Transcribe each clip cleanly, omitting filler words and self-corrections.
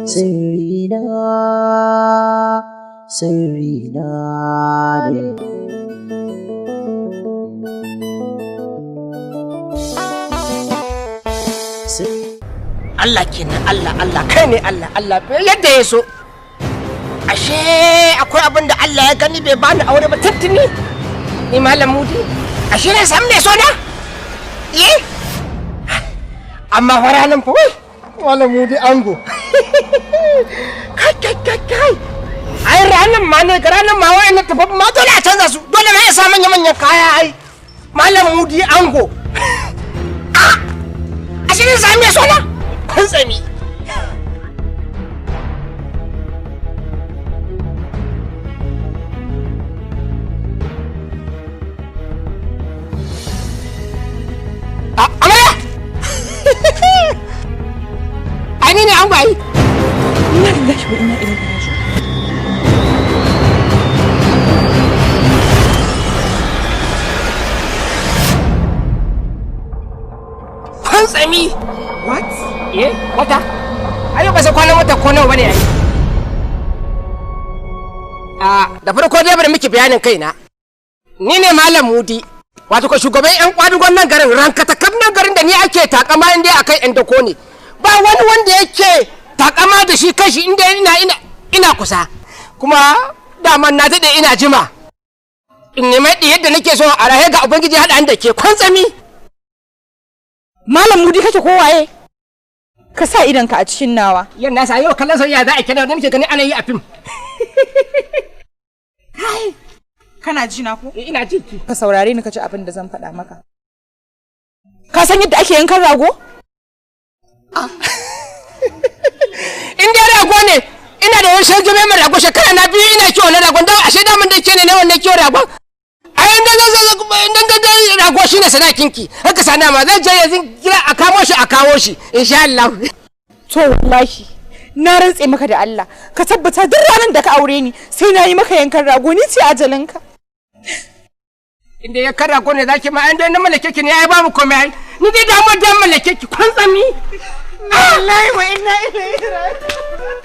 Sirri na ne. Allah kenan, Allah kai ne Allah yadda ya so. Ashe akwai abin da Allah ya gani bai bani aure ba tuntuni. Ni Malam Mudi, ashe na san me so na? Amma faranin fa wai Malam Mudi ango. Kai. Ai ranan ma ne ga ranan ma wai na tafi ma dole a canza su. Dole na isa manyan kaya ai. Malam Mudi ango. Ashe ne san me so na? Kun tsami. Amaya! Ani ne an bayi. Ina lillahi wa inna ilaihi raji'un. Kun tsami. What? Wata? Ayo ba sai kwanan wata ko nawa bane ai. Da farko dai bari miki bayanin kaina. Ni ne Malam Mudi. Wato ko shugaban yan kwadugon nan garin rankata kaf nan garin da ni ake takama inda akai yan dako ne. Ba wani wanda yake takama da shi kashi inda ina kusa. Kuma daman na dade ina jima. In nemi yadda nake so a rahe ga ubangiji hada da ke kwantsami. Malam Mudi kake ko waye? Ka sa idanka a cikin nawa. Yan nasa yau kallon soyayya za a kira da muke gani ana yi a fim. Kai, kana ji na ko? ina ji ki. Ka saurare ni ka ji abin da zan faɗa maka. Ka san yadda ake yankan rago? In dai rago ne, ina da wani shirgi mai rago shekara na biyu ina kiwo na ragon dawo ashe daman da ke ne wannan kiwo ragon. Ai inda rago shi ne sadakinki. Haka sana ma zai je yanzu kira a kamo shi insha Allah. To wallahi na rantse maka da Allah ka tabbata duk ranar da ka aure ni sai na yi maka yankan rago ni ce ajalinka. Inda ya kan rago ne zaki ma inda na mallake ki ne ai babu komai ai. Ni dai da mallake ki kun tsami. Wallahi wa inna ilaihi raji'un.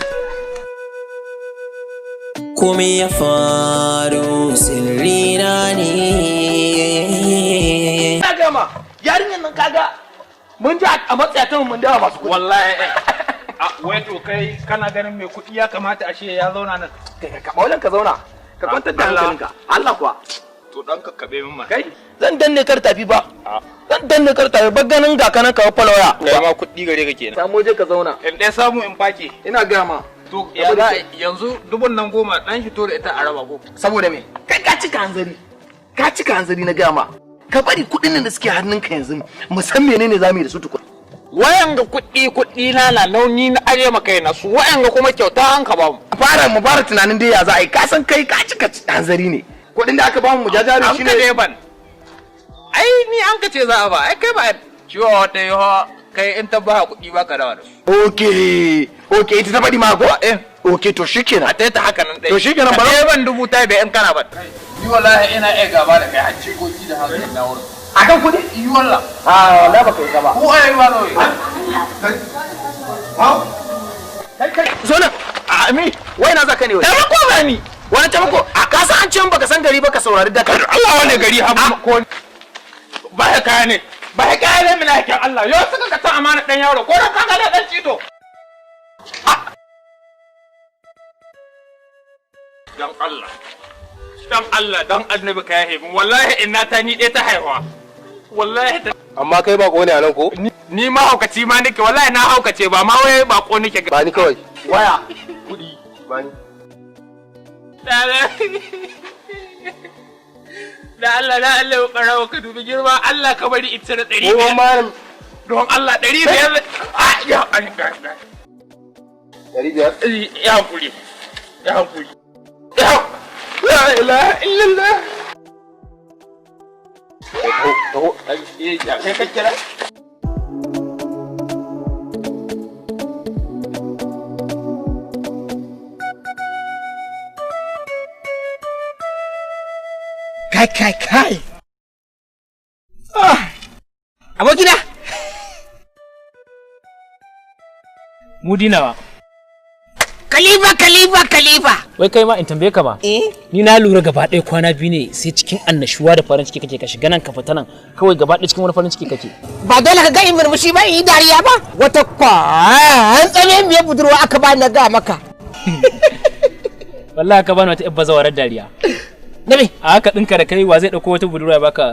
Komai ya faru sirri na ne. Kaga ma yarinyar nan kaga mun ji a matsayatan mun dawa masu kuɗi. Wallahi wai to kai kana ganin mai kuɗi ya kamata ashe ya zauna nan. Ka baulan ka zauna. Ka kwantar da hankalinka. Allah kuwa. To dan ka kabe min ma. Kai zan danne kar tafi ba. Zan danne kar tafi ba ganin ga kana ka falwaya. Kai ma kuɗi gare ka kenan. Samu je ka zauna. In dai samu in fake. Ina ga ma. To ya za yanzu dubun nan 10 dan fito da ita a raba ko. Saboda me? Kai ka cika hanzari. Ka cika hanzari na gama. Ka bari kuɗin nan da suke hannunka yanzu mu san menene zamu yi da su tukun. Wayanga kuɗi na launi na aje maka yana su wayanga kuma kyauta an ka ba mu. Mu fara tunanin dai ya za a yi ka san kai ka cika hanzari ne. Kuɗin da aka ba mu jajari shine an ka ban. Ai ni an ka ce za a ba ai kai ba ciwo wata yawa kai in ta ba kuɗi ba ka dawa da su. Okay ita ta faɗi ma ko? Okay to shikenan. A ta haka nan dai. To shikenan ba ban dubu ta bai in kana ba. Ni wallahi ina iya gaba da kai har cikoki da hankali na wurin. Akan kuɗi? Yi wallah. Wallahi baka yi gaba. Ko ai ba nawa. Kai. Zo nan. Ami, wai na zaka ne wai. Taimako ba ni. Wani taimako? Ka san an ce baka san gari baka saurari da kai. Allah wane gari har ko ba ya kaya ne. Ba ya kaya ne mina yakin Allah. Yau suka ka ta amana dan yaro ko dan kaga da dan cito. Dan Allah dan annabi ka yahe mu wallahi inna ta ni dai ta haihuwa wallahi amma kai bako ne anan ko ni ma haukaci ma nake wallahi na haukace ba ma wai bako nake ba ni kawai waya kudi ba ni da Allah barawa ka dubi girma Allah ka bari ita da 100 ko malam don Allah 500 ya an ga 500 ya hankuri La ilaha illallah. Kai ka kira? Kai. Abokina. Mudi nawa. Khalifa. Wai kai ma in tambaye ka ba. Ni na lura gaba ɗaya kwana biyu ne sai cikin annashuwa da farin ciki kake ka shiga nan ka fita nan kawai gaba ɗaya cikin wani farin ciki kake. Ba dole ka ga in murmushi ba in yi dariya ba. Wata tsame me budurwa aka ba na ga maka. Wallahi ka bani wata ibba zawarar dariya. Nabi. A haka ɗinka da kai wa zai ɗauko wata budurwa baka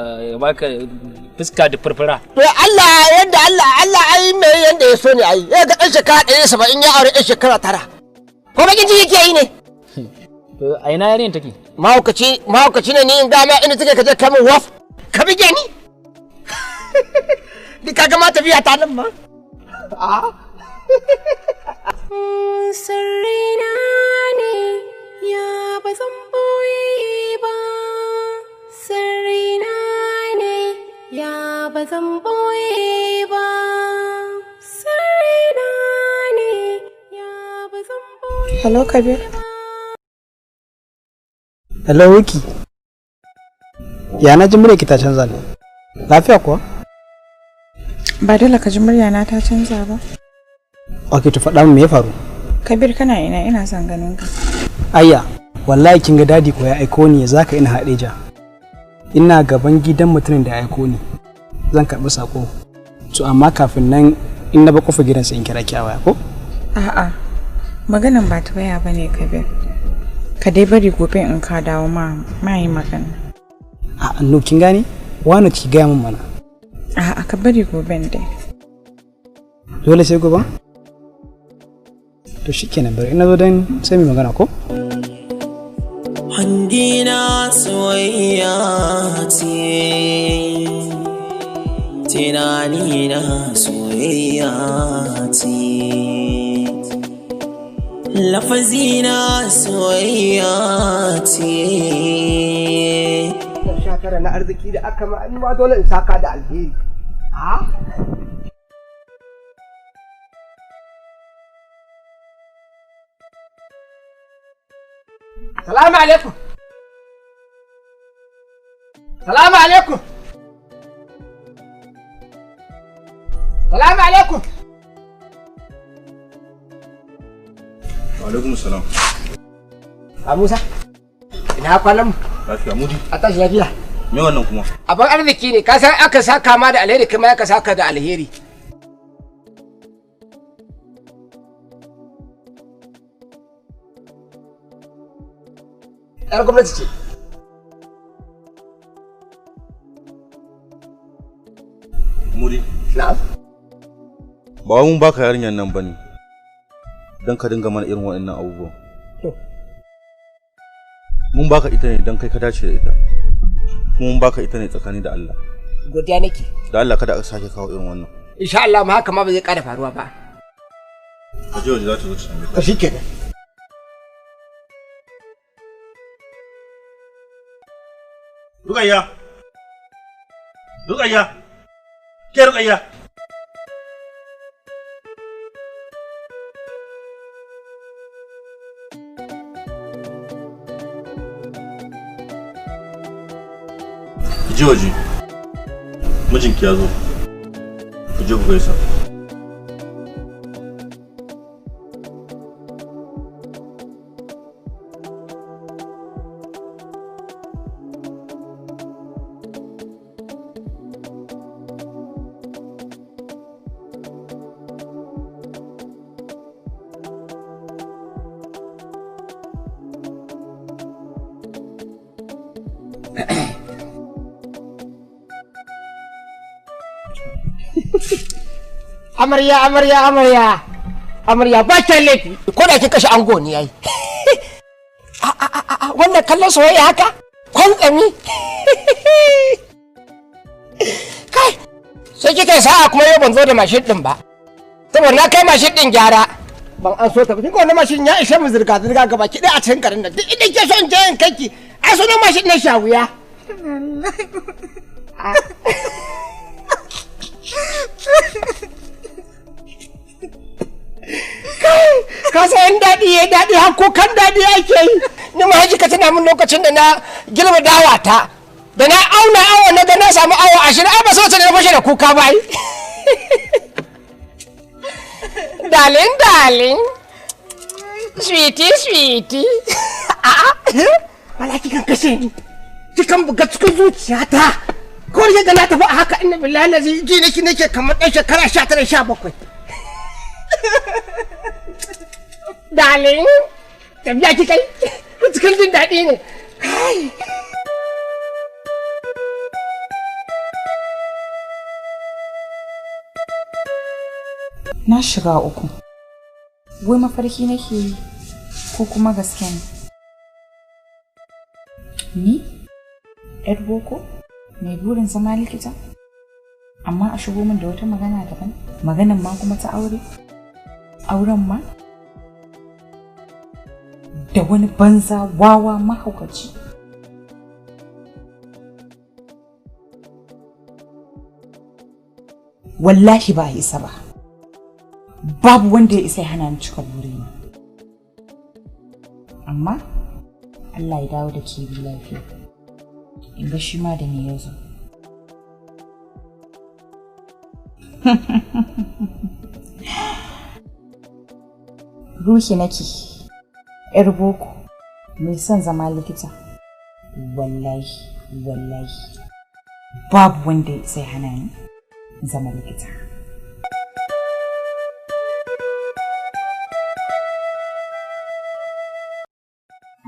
fuska da furfura. To Allah ai me yanda ya so ne ai. Ya ga ɗan shekara 170 ya aure ɗan shekara 9. Ko bakin ciki yake yi ne? To a ina yarin take? Mahaukaci ne ni in gama ina take kaje kamun waf. Ka bige ni? Ni kaga ma tafiya ta nan ma. Sirrina ne ya ba zan boye ba. Sirrina ne ya ba zan boye ba. Sirrina ne ya ba zan boye. Hello Kabir. Hello Wiki. Ya na ji murya ki ta canza ne. Lafiya kuwa? Ba dole ka ji murya na ta canza ba. Ok, to faɗa min me ya faru? Kabir kana ina son ganin ka. Ayya, wallahi kin ga dadi ko ya aiko ni zaka ina Hadeja. Ina gaban gidan mutumin da ya aiko ni. Zan karɓi sako. To amma kafin nan in na ba kofa gidan sai in kira ki a waya ko? A'a. Maganan ba ta waya bane Kabir. Ka dai bari gobe in ka dawo ma yi magana. A'a, no kin gane? Wani ki ga min mana. A'a, ka bari gobe dai. Dole sai gobe? To shikenan bari ina zo dan sai mu magana ko? Hangina soyayya ce, tunanina soyayya ce, lafazina soyayya ce. Shakara na arziki da aka ma ni ma dole in saka da alheri. Salamu alaikum. Salamu alaikum. Salamu alaikum. Wa alaikum salam. Musa. Ina kwanan mu. Lafiya Mudi. A tashi lafiya. Me wannan kuma? Abin arziki ne, ka san aka saka ma da alheri kuma aka saka da alheri. Yar gwamnati ce. Mudi. Na'am. Ba mun baka yarinyar nan bane. Dan ka dinga mana irin waɗannan abubuwan. Mun baka ita ne dan kai ka dace da ita. Kuma mun baka ita ne tsakani da Allah. Godiya nake. Da Allah kada ka sake kawo irin wannan. Insha Allah ma haka ma ba zai ƙara faruwa ba. Ka je waje za ta zo ta same ka. Ka shikenan. Rukayya. Rukayya. Ke Rukayya. Je waje. Mijinki ya zo. Ku je ku gaisa. Amarya ba ta laifi ko da kin kashe ango ne yayi. Wannan kallon soyayya haka kwantsami. Kai sai kika sa'a kuma yau ban zo da mashin din ba. Saboda na kai mashin din gyara. Ban an so ta ba. Kin ga wannan mashin ya ishe mu zirga gaba ki dai a cikin garin nan. Duk inda ke so in je in kai ki. Ai sunan mashin na shawuya. Ka san daɗi ya daɗi har kukan daɗi ake yi. Ni ma haji ka tana min lokacin da na girma dawa ta. Da na auna awa na ga na samu awa 20 ai ba so ta na fashe da kuka ba yi. Da Darling. Sweetie. Wala kikan kashe ni. Kikan buga cikin zuciyata. Ko ya ga na tafi a haka inna billahi lazi ji nake kamar ɗan shekara 19-17. Darling, tafiya ki kai. Cikin jin daɗi ne. Na shiga uku. Wai mafarki nake yi ko kuma gaske ne? Ni? ‘Yar boko? Mai burin zama likita? Amma a shigo min da wata magana daban? Maganan ma kuma ta aure? Auren ma? Da wani banza wawa mahaukaci? Wallahi ba isa ba. Babu wanda ya isa ya hana ni cika burina. Amma Allah ya dawo da ke bi lafiya. In ga shi ma da me ya zo. Ruhi nake, ‘yar boko, mai son zama likita. Wallahi. Babu wanda ya isa ya hana ni zama likita.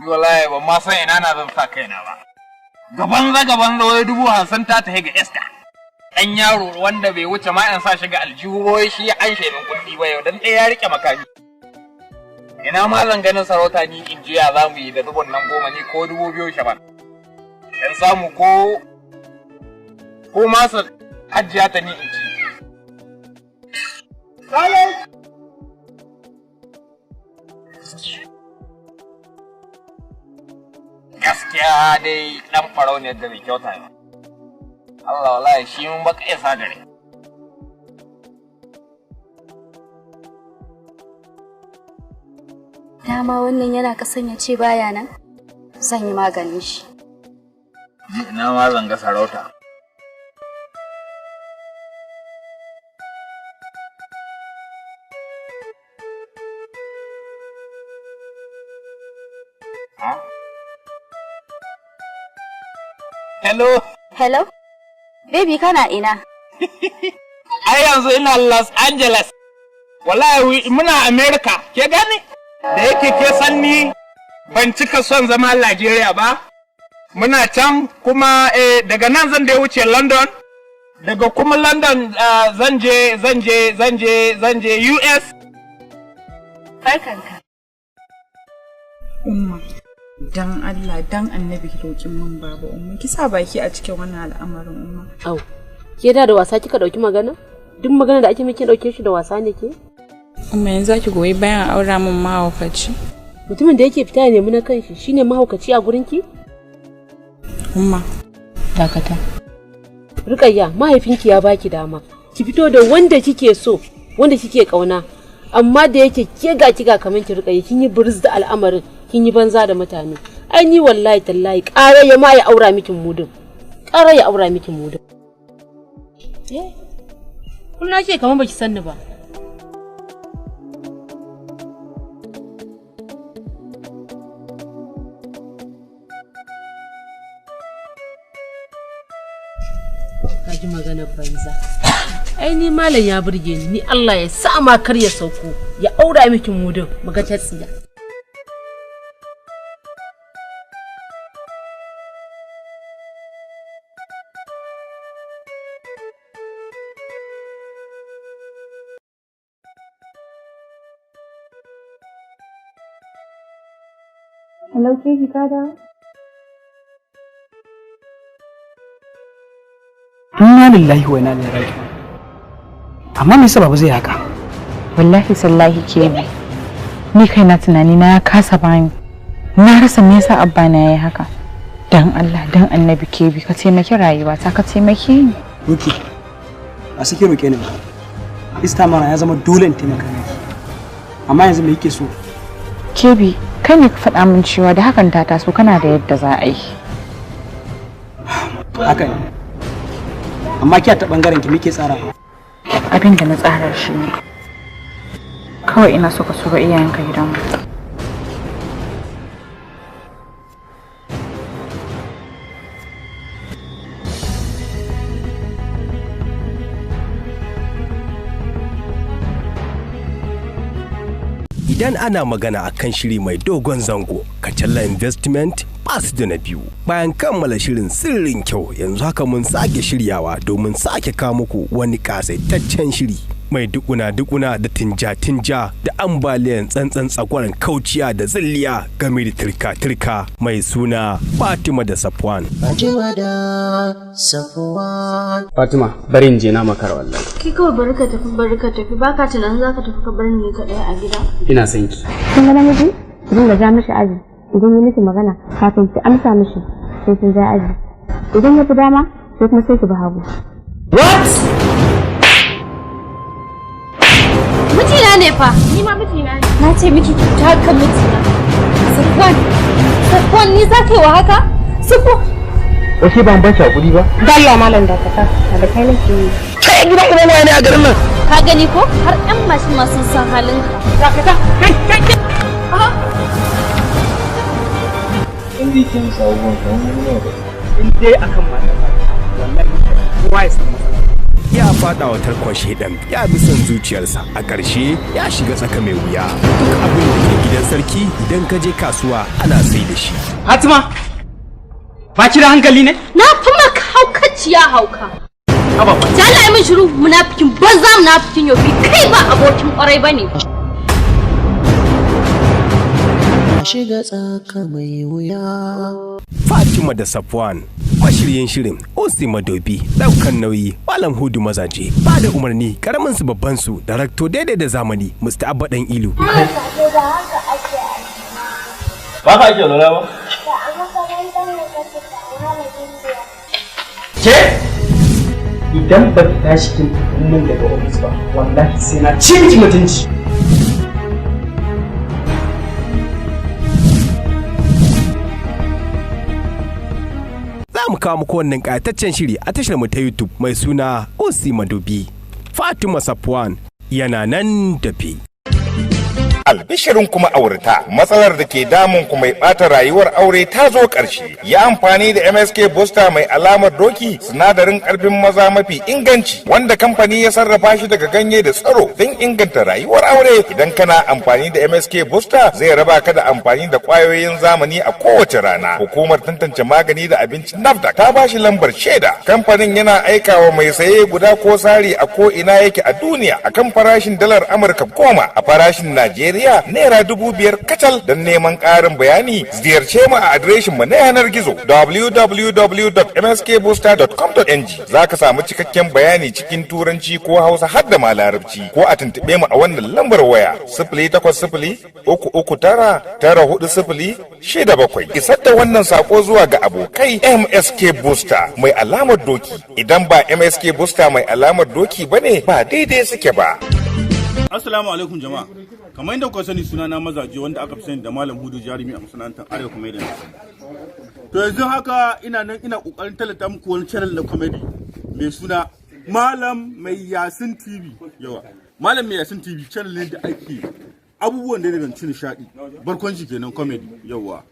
Wallahi ba ma san ina na zan sa kaina ba. Gaban wai 50,000 ta tafi ga Esther. Dan yaro wanda bai wuce ma in sa shi ga aljihu wai shi an shemin kuɗi ba yau dan ɗaya ya rike makami. Ina ma zan ganin sarauta ni in jiya za mu yi da dubun nan 10 ni ko 2,000 shaban. Dan samu ko masa hajjiya ta ni in ci. Gaskiya dai dan farau ne da bai kyauta ba. Allah wallahi shi mun baka isa gare. Dama wannan yana kasan ya ce baya nan. Zan yi maganin shi. Ina ma zan ga sarauta. Hello? Baby kana ina? Ai yanzu ina Los Angeles. Wallahi muna America. Ke gane? Da yake ke san ni ban cika son zama Najeriya ba. Muna can kuma daga nan zan da wuce London. Daga kuma London zan je US. Barkanka. Umma, dan Allah, dan Annabi ki roƙin min baba umma. Ki sa baki a cikin wannan al'amarin umma. Au. Ke da wasa kika dauki magana? Duk magana da ake miki dauke shi da wasa ne ke? Umma yanzu zaki goyi bayan aura min mahaukaci. Mutumin da yake fita ya nemi na kanshi shine mahaukaci a gurin ki? Umma, dakata. Rukayya, mahaifinki ya baki dama. Ki fito da wanda kike so, wanda kike kauna. Amma da yake ke ga kiga kaman ki Rukayya, kin yi burz da al'amarin, kin yi banza da mutane. Ai ni wallahi tallahi ƙara ya ma ya aura miki mudun. Ƙara ya aura miki mudun. Kullum ake kaman baki sanni ba. Kaji maganar banza. Ai ni malam ya burge ni Allah ya sa ma kar ya sauko ya aura miki mudun muga ta tsiya. Hello, Kayi, Kadda. Inna lillahi wa inna ilaihi raji'un. Amma me yasa baba zai haka? Wallahi sallahi Kayi. Ni kaina tunani na kasa bani. Na rasa me yasa abba na yayi haka. Dan Allah, dan Annabi Kayi ka taimaki rayuwa ta ka taimake ni. Roki. A sake roke ni ba. Istamara ya zama dole in taimaka miki. Amma yanzu me yake so? Kayi, kai ne ka faɗa min cewa da hakan ta taso kana da yadda za a yi. Haka ne. Amma kiya ta bangaren ki muke tsara. Abin da na tsara shi ne kawai ina so ka so ga iyayenka gidanmu. Idan ana magana akan shiri mai dogon zango, Kalla Investment ba su da na biyu. Bayan kammala shirin sirrin kyau, yanzu haka mun sake shiryawa domin sake kawo muku wani kasaitaccen shiri mai dukuna da tinja da ambaliyan tsantsan tsakwaran kauciya da zilliya game da turka mai suna Fatima da Safwan. Fatima, bari in je na makar wallahi. Ki kawai bari ka tafi baka tunanin zaka tafi ka bar ni kadai a gida. Ina son ki. Kun ga namiji? Idan ga ja mishi aji. Idan ya miki magana kafin ki amsa mishi sai kin ja aji. Idan ya fi dama sai kuma sai ki bi hagu. What? Mijina ne fa. Ni ma mijina ne. Na ce miki ki ta kan mijina. Safwan ni za ka yi wa haka? Safwan. Wace ban ban shakuri ba? Dalla malam da ka da kai nake yi. Kai gidan uban waya ne a garin nan. Ka gani ko har ƴan mashin ma sun san halinka. Dakata. Kai. Indi kin sabon kan wani in dai akan mata wallahi kowa ya san matsala. Ya fada wa tarkon shedan, ya bi son zuciyarsa, a ƙarshe ya shiga tsaka mai wuya. Duk abin da ke gidan sarki idan ka je kasuwa ana sai da shi. Fatima, ba ki da hankali ne? Na fi maka haukaciya hauka. Ta Allah ya min shiru munafikin banza munafikin yofi kai ba abokin ƙwarai bane. Shiga tsaka mai wuya. Fatima da Safwan, mashiryin shirin Osi Madobi, daukan nauyi Malam Hudu Mazaje, ba da umarni karamin su babban su, darakto daidai da zamani Mr. Abba Dan Ilu. Ba ka ake lura ba? Ke? Idan ba ki tashi kin mun daga ofis ba, wallahi sai na ci miki mutunci. Za mu kawo muku wannan ƙayataccen shiri a tashar mu ta YouTube mai suna Osi Madobi. Fatima Safwan yana nan tafi. Albishirin kuma aurata matsalar da ke damun ku mai bata rayuwar aure ta zo ƙarshe. Ya amfani da MSK Booster mai alamar doki, sinadarin ƙarfin maza mafi inganci wanda kamfani ya sarrafa shi daga ganye da tsaro don inganta rayuwar aure. Idan kana amfani da MSK Booster zai raba ka da amfani da ƙwayoyin zamani a kowace rana. Hukumar tantance magani da abinci NAFDAC ta bashi lambar shaida. Kamfanin yana aikawa mai saye guda ko sari a ko ina yake a duniya akan farashin dalar Amurka 10, a farashin Najeriya naira 5,000 kacal. Don neman ƙarin bayani ziyarce mu a adireshin mu na yanar gizo www.mskbooster.com.ng. za ka samu cikakken bayani cikin turanci ko hausa har da ma larabci, ko a tuntuɓe mu a wannan lambar waya 080-339-9407. Isar da wannan sako zuwa ga abokai MSK Booster mai alamar doki. Idan ba MSK Booster mai alamar doki bane ba daidai suke ba. Assalamu alaikum jama'a. Kamar yadda kuka sani suna na Mazaje, wanda aka fi sani da Malam Hudu jarumi a masana'antar Arewa Comedy. To yanzu haka ina kokarin tallata muku wani channel na comedy mai suna Malam Mai Yasin TV. Yawa. Malam Mai Yasin TV channel ne da ake abubuwan da daga cin nishadi. Barkwanci kenan comedy. Yawa.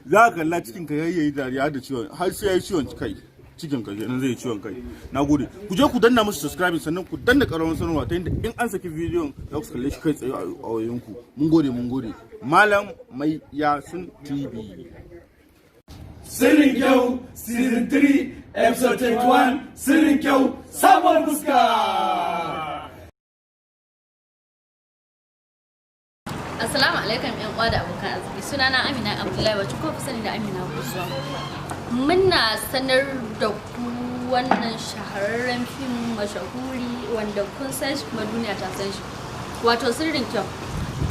Za ka kalla cikin ka yayi dariya da ciwon har sai yayi ciwon kai. Cikin ka kenan zai ciwon kai. Nagode. Ku je ku danna musu subscribe sannan ku danna karamar sanarwa ta yadda in an saki bidiyon za ku kalle shi kai tsaye a wayoyinku. Mun gode. Malam Mai Yasin TV. Sirrin kyau season 3 episode 21 sirrin kyau sabon fuska. Assalamu alaikum yan uwa da abokan arziki. Sunana Amina Abdullahi, wacce ko fi sani da Amina Kusuwa. Muna sanar da ku wannan shahararren fim mashahuri wanda kun san shi kuma duniya ta san shi, wato sirrin kyau.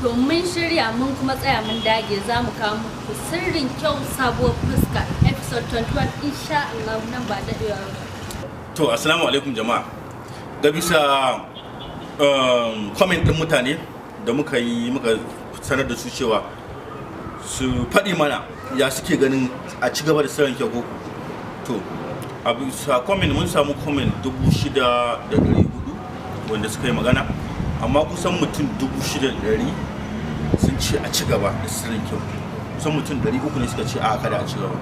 To mun shirya mun kuma tsaya mun dage za mu kawo muku sirrin kyau sabuwar fuska episode 21 insha Allah nan ba daɗewa ba. To assalamu alaikum jama'a. Da bisa comment din mutane da muka sanar da su cewa su faɗi mana ya suke ganin a ci gaba da sirrin kyau koko. To a bisa comment mun samu comment 6,400 wanda suka yi magana. amma kusan mutum 6,100 sun ce a ci gaba da sirrin kyau, kusan mutum 300 ne suka ce a kada a ci gaba.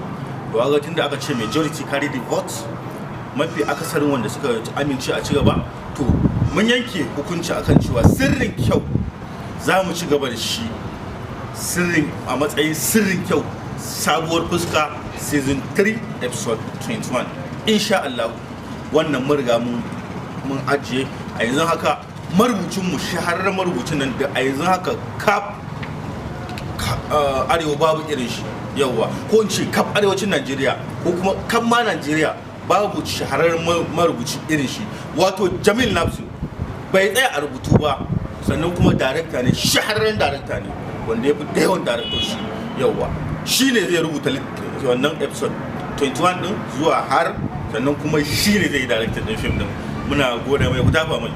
To ga tunda aka ce majority carry the vote, mafi akasarin wanda suka amince a ci gaba, to mun yanke hukunci akan cewa sirrin kyau za mu ci gaba da shi, sirrin a matsayin sirrin kyau sabuwar fuska season 3 episode 21 insha Allah. Wannan mun riga mun ajiye a yanzu haka. Marubucin mu shahararren marubucin nan da a yanzu haka kap arewa babu irin shi, yawa ko in ce kap arewacin Najeriya ko kuma kap ma Najeriya babu shahararren marubuci irin shi, wato Jamil Nafsu. Bai tsaya a rubutu ba, sannan kuma darekta ne, shahararren darekta ne wanda ya fi da yawan darektoci, yawa shi ne zai rubuta wannan episode 21 din zuwa har, sannan kuma shi ne zai yi darekta din fim din. Muna gode mai, ku tafa mai.